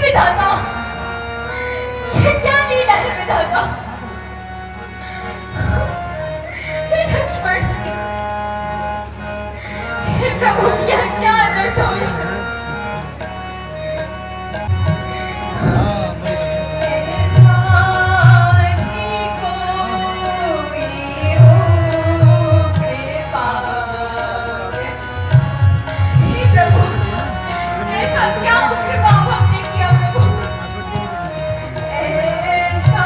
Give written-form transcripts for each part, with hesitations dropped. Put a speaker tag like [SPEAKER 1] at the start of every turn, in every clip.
[SPEAKER 1] विधाता, ये क्या लीला है विधाता। हे लक्ष्मण, हे प्रभु, यह क्या अनर्थ हो रहा है। क्या उग्र पाप हमने किया प्रभु। ऐसा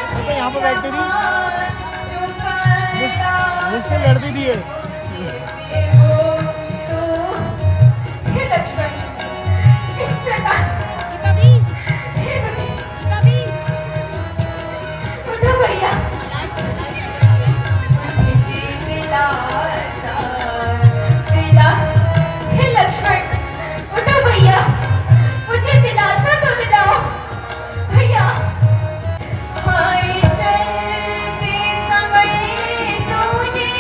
[SPEAKER 1] ही कोई उग्र
[SPEAKER 2] मुझसे लड़ती थी ये।
[SPEAKER 1] चलते समय तूने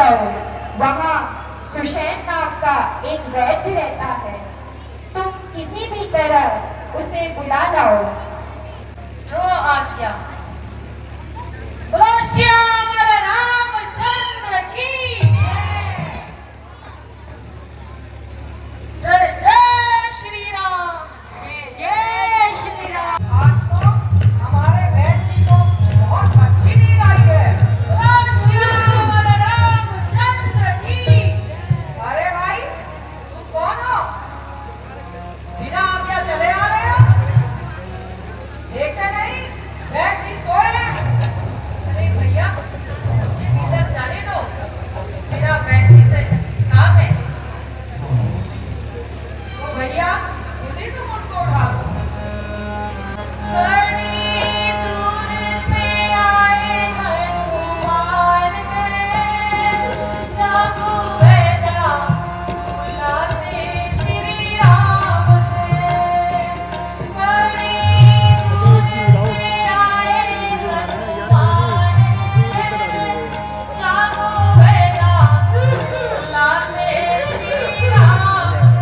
[SPEAKER 1] जाओ, वहाँ सुशैन नाम का एक वैद्य रहता है। तुम किसी भी तरह उसे बुला लाओ।
[SPEAKER 3] जो आज्ञा। बोलो श्यामल रामचंद्र की जय। जय श्री राम। जय श्री राम। आज तो हमारे बहन जी को बहुत अच्छी नींद आई है। बोलो श्यामल रामचंद्र की। अरे भाई तुम कौन हो? बिना आज्ञा चले आ रहे हो? देखते नहीं बहन जी सोए हैं। अरे भैया मुझे इधर जाने दो, मेरा बहन जी से काम है। तो भैया उन्हीं तुम उनको उठा दो। बड़ी दूर से आए हनुमान है, जागो बेटा बुलाते श्री राम है। बड़ी दूर से आए हनुमान है, जागो बेटा बुलाते श्री राम है।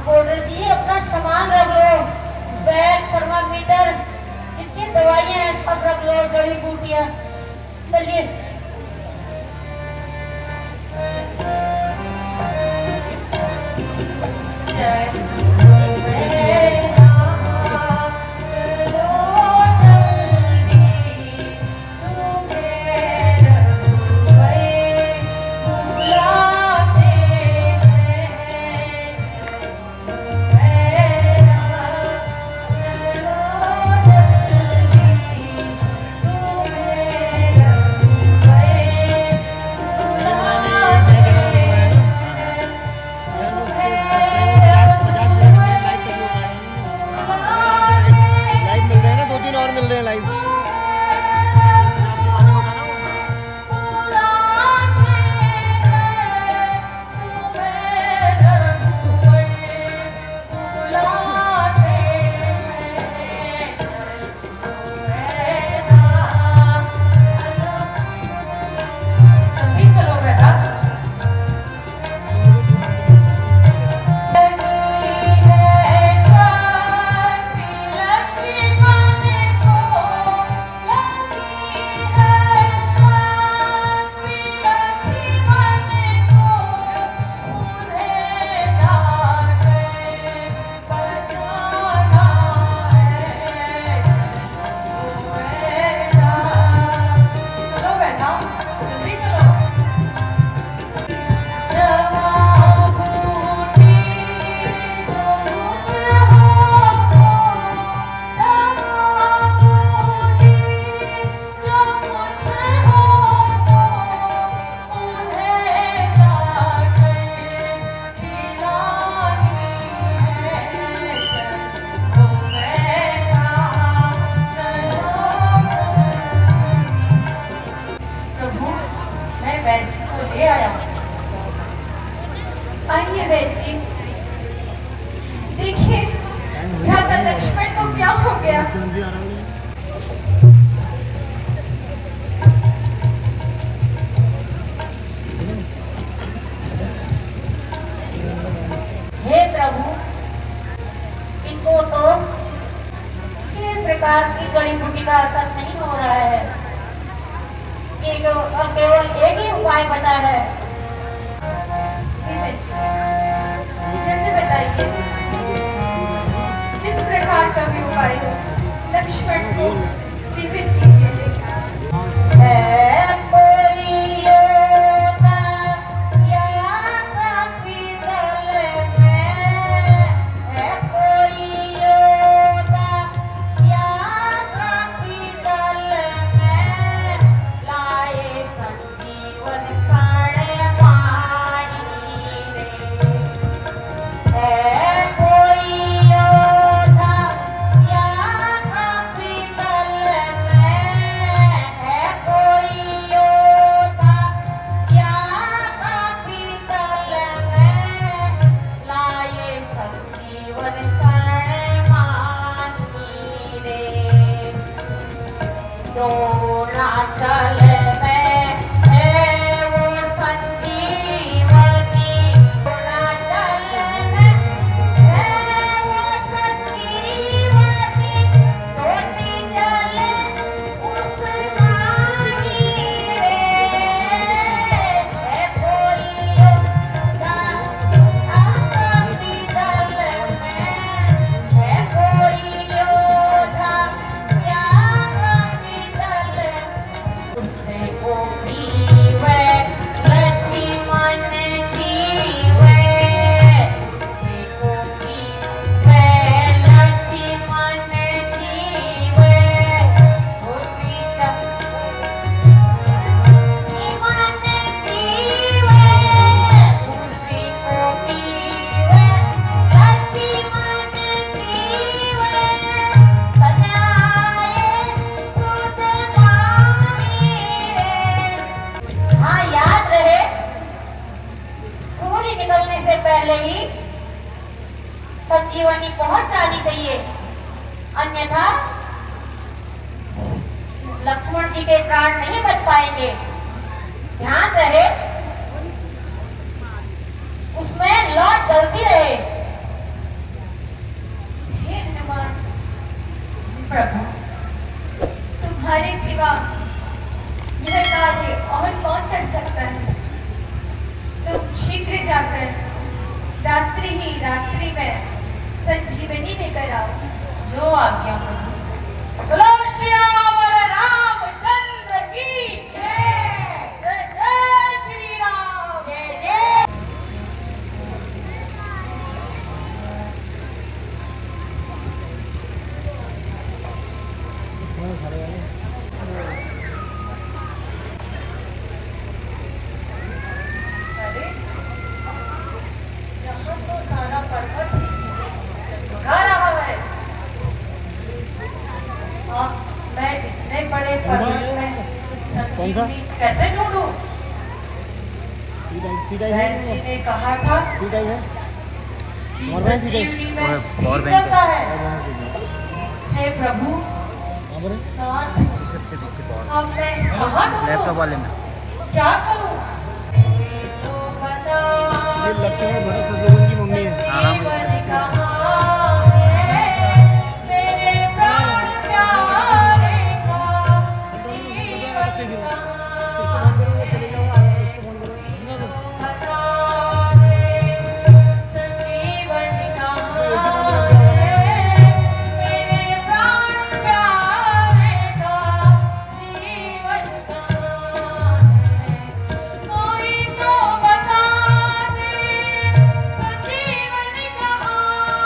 [SPEAKER 1] बोर्डर जी अपना सामान रख लो, बैग, थर्मामीटर, जितनी दवाइयाँ हैं सब रख लो, जड़ी बूटियाँ। चलिए। की जड़ी बूटी का असर नहीं हो रहा है कि और केवल एक ही उपाय बचा है।
[SPEAKER 3] जल्दी बताइए, जिस प्रकार का भी उपाय हो लक्ष्मण को जीवित कीजिए।
[SPEAKER 1] है कोई योद्धा या काफी दल में, है कोई योद्धा या काफी दल में, लाए संजीवन प्राण वाणी रे। है कोई योद्धा या काफी दल में, है कोई योद्धा या काफी दल में, लाए संजीवन शरण मानी रे। द्रोणाचल में है वो संजीवनी, द्रोणाचल में है वो संजीवनी, ज्योति जले उस वाणी रे। है कोई योद्धा काफी दल में, है कोई योद्धा या काफी दल में, उससे को पीवे लक्ष्मण जीवे, उससे को पीवे लक्ष्मण जीवे, उसी लक्ष्मण जीवे, उसी को पीवे लक्ष्मण जीवे, सजाए सुध मानी रे। हाँ, याद रहे, सूर्य निकलने से पहले ही संजीवनी पहुंच जानी चाहिए, अन्यथा लक्ष्मण जी के प्राण नहीं बच पाएंगे। ध्यान रहे, उसमें लौ जलती रहे।
[SPEAKER 3] हे हनुमान प्रभु, तुम्हारे सिवा यह कार्य और कौन कर सकता है। तुम शीघ्र जाकर रात्रि ही रात्रि में संजीवनी लेकर आओ।
[SPEAKER 1] जो आज्ञा प्रभु। बोलो श्यामल रामचंद्र की जय। जय जय श्री राम। जय जय। अरे, यहाँ तो सारा पर्वत ही घा रहा है। मैं इतने बड़े पर्वत में संजीवनी कैसे ढूंढूं? बहन जी ने कहा था कि संजीवनी में भी चलता है। हे प्रभु, नाथ, अब मैं कहाँ ढूंढूं? क्या करूं? तो बता
[SPEAKER 2] ये लक्ष्मण भरत शत्रुघ्न की मम्मी है।
[SPEAKER 1] संजीवन कहाँ है, मेरे प्राण प्यारे का जीवन कहाँ है, तो बता दे संजीवन कहाँ है, मेरे प्राण प्यारे का जीवन कहाँ है, कोई तो बता दे संजीवन कहाँ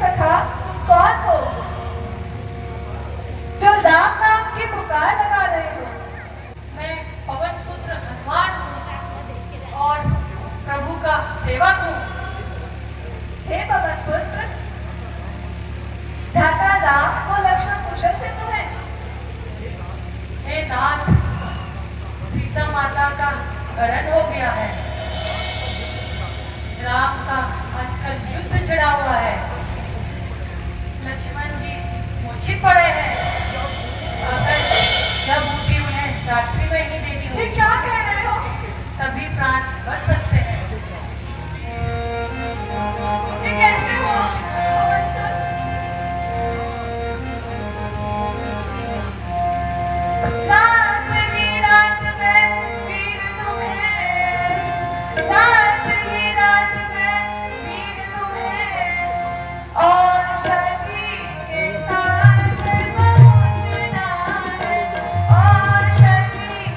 [SPEAKER 3] सखा तुम कौन हो जो राम नाम की पुकार लगा रहे हो?
[SPEAKER 1] मैं पवन पुत्र हनुमान हूँ और प्रभु का सेवक हूँ।
[SPEAKER 3] हे पवन पुत्र, भ्राता राम और लक्ष्मण कुशल से तो है?
[SPEAKER 1] हे नाथ, सीता माता का हरण हो गया है। राम का आजकल युद्ध छिड़ा हुआ है। लक्ष्मण जी मूर्छित पड़े हैं। अगर यह बूटी उन्हें रात्रि में ही देनी
[SPEAKER 3] ये
[SPEAKER 1] होगी
[SPEAKER 3] क्या कह रहे हो?
[SPEAKER 1] तभी प्राण बच सकते हैं।
[SPEAKER 3] ये कैसे हुआ? पवन सुत, रात ही रात में वीर तुम्हें, रात ही रात में वीर तुम्हें, और शक्ति के साथ पहुंचना है, और शक्ति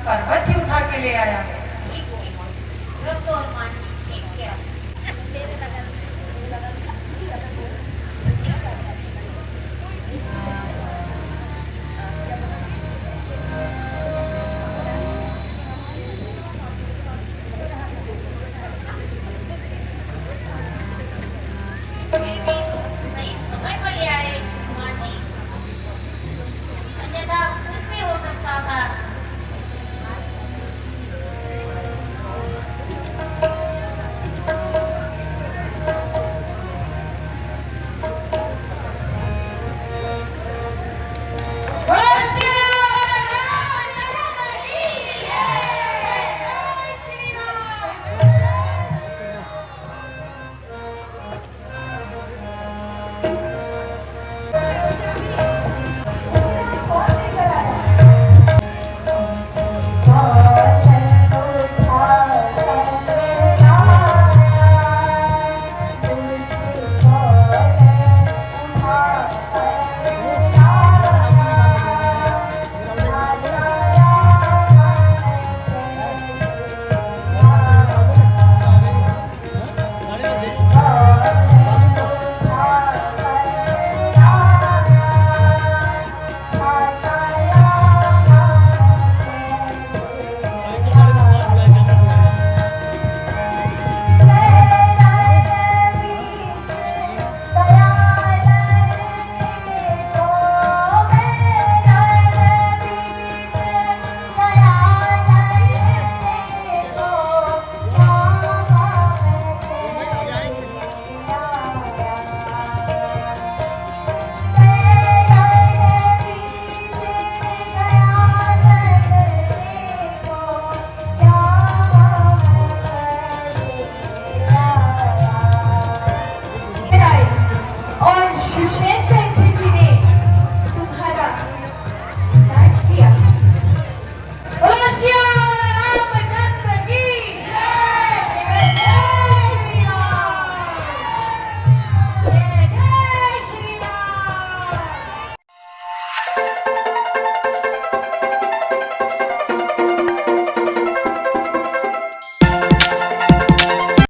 [SPEAKER 3] पर्वत ही उठा के ले आया।